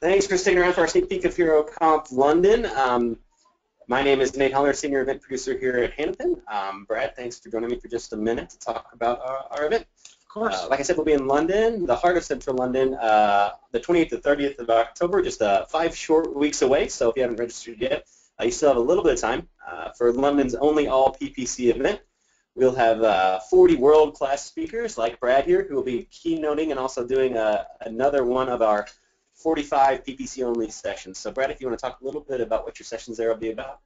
Thanks for sticking around for our sneak peek of Hero Conf London. My name is Nate Hollander, Senior Event Producer here at Hanapin. Brad, thanks for joining me for just a minute to talk about our event. Of course. Like I said, we'll be in London, the heart of central London, the 28th to 30th of October, just 5 short weeks away. So if you haven't registered yet, you still have a little bit of time for London's only all PPC event. We'll have 40 world-class speakers like Brad here, who will be keynoting and also doing another one of our 45 PPC-only sessions. So, Brad, if you want to talk a little bit about what your sessions there will be about.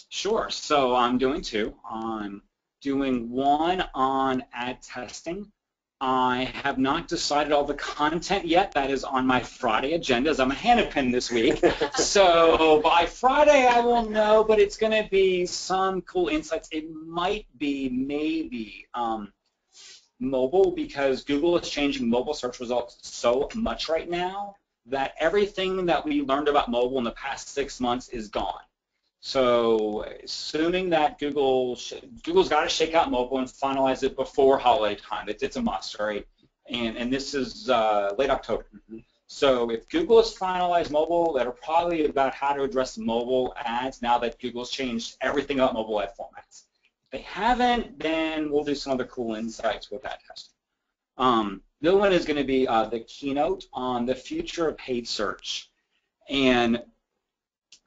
Sure. So I'm doing two. I'm doing one on ad testing. I have not decided all the content yet. That is on my Friday agenda, as I'm a Hanapin this week. So by Friday I will know, but it's going to be some cool insights. It might be maybe mobile, because Google is changing mobile search results so much right now that everything that we learned about mobile in the past 6 months is gone. So assuming that Google's got to shake out mobile and finalize it before holiday time, it's a must, right? And this is late October. So if Google has finalized mobile, that'll probably be about how to address mobile ads now that Google's changed everything about mobile ad formats. If they haven't, then we'll do some other cool insights with ad testing. The other one is going to be the keynote on the future of paid search. And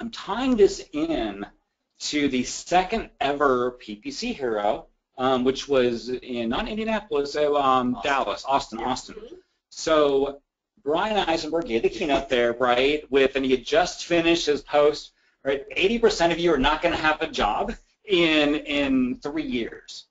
I'm tying this in to the second ever PPC Hero, which was not Indianapolis, Dallas, Austin. So Brian Eisenberg gave the keynote there, right, and he had just finished his post, right, 80% of you are not going to have a job in 3 years.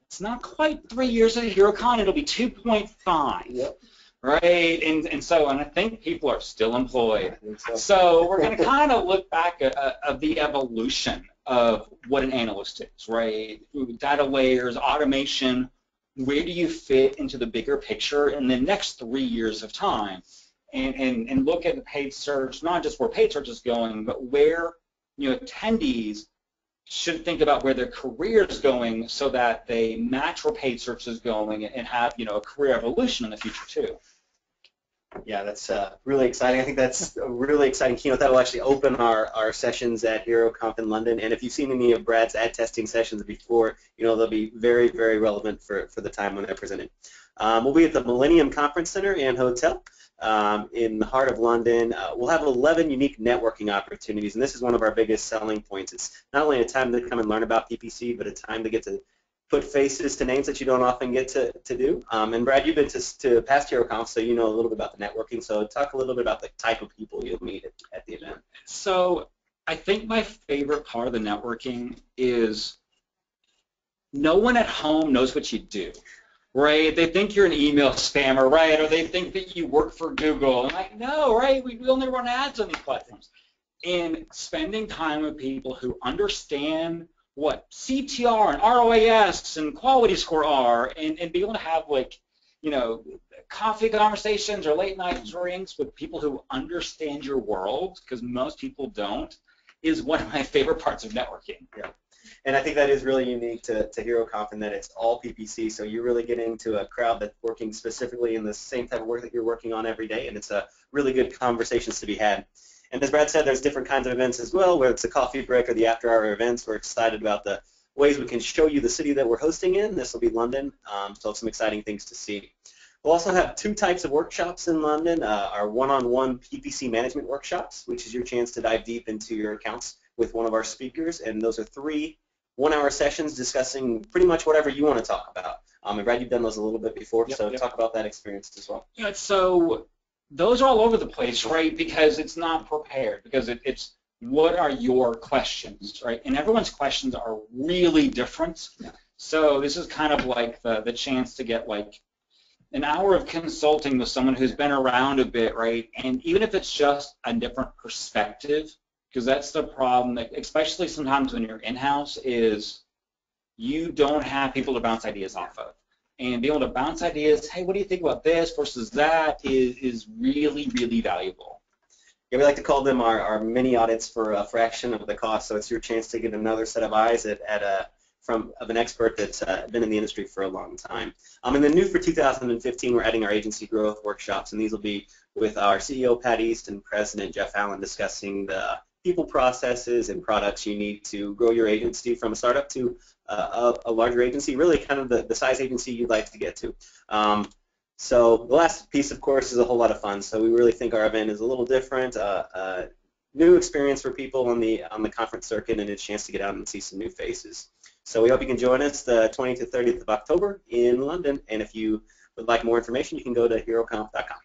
It's not quite 3 years at HeroCon, it'll be 2.5. Yep. Right, and I think people are still employed. So we're going to kind of look back at the evolution of what an analyst is, right? Data layers, automation, where do you fit into the bigger picture in the next 3 years of time? And look at the paid search, not just where paid search is going, but where attendees should think about where their career is going so that they match where paid search is going and have a career evolution in the future too. Yeah, that's really exciting. I think that's a really exciting keynote. That will actually open our sessions at Hero Conf in London. And if you've seen any of Brad's ad testing sessions before, they'll be very, very relevant for the time when they're presented. We'll be at the Millennium Conference Center and Hotel in the heart of London. We'll have 11 unique networking opportunities, and this is one of our biggest selling points. It's not only a time to come and learn about PPC, but a time to get to put faces to names that you don't often get to do. And Brad, you've been to past HeroConf, so you know a little bit about the networking. So talk a little bit about the type of people you'll meet at the event. So I think my favorite part of the networking is no one at home knows what you do, right? They think you're an email spammer, right? Or they think that you work for Google. And like, no, right? We only run ads on these platforms. And spending time with people who understand what CTR and ROAS and quality score are, and be able to have coffee conversations or late night drinks with people who understand your world, because most people don't, is one of my favorite parts of networking. Yeah. And I think that is really unique to HeroConf in that it's all PPC, so you're really getting to a crowd that's working specifically in the same type of work that you're working on every day, and it's a really good conversations to be had. And as Brad said, there's different kinds of events as well, whether it's a coffee break or the after-hour events. We're excited about the ways we can show you the city that we're hosting in. This will be London, so some exciting things to see. We'll also have 2 types of workshops in London, our one-on-one PPC management workshops, which is your chance to dive deep into your accounts with one of our speakers, and those are 3 one-hour sessions discussing pretty much whatever you want to talk about. And Brad, you've done those a little bit before, so talk about that experience as well. Yeah, so those are all over the place, right, because it's not prepared, because it's what are your questions, right, and everyone's questions are really different. Yeah. So this is kind of like the chance to get an hour of consulting with someone who's been around a bit, right, and even if it's just a different perspective, because that's the problem, especially sometimes when you're in-house, is you don't have people to bounce ideas off of. And being able to bounce ideas, hey, what do you think about this versus that is really, really valuable. Yeah, we like to call them our mini audits for a fraction of the cost. So it's your chance to get another set of eyes at a of an expert that's been in the industry for a long time. And then new for 2015, we're adding our agency growth workshops, and these will be with our CEO Pat East and President Jeff Allen discussing the people, processes, and products you need to grow your agency from a startup to a larger agency, really kind of the size agency you'd like to get to. So the last piece, of course, is a whole lot of fun. So we really think our event is a little different, new experience for people on the conference circuit, and a chance to get out and see some new faces. So we hope you can join us the 20th to 30th of October in London. And if you would like more information, you can go to heroconf.com.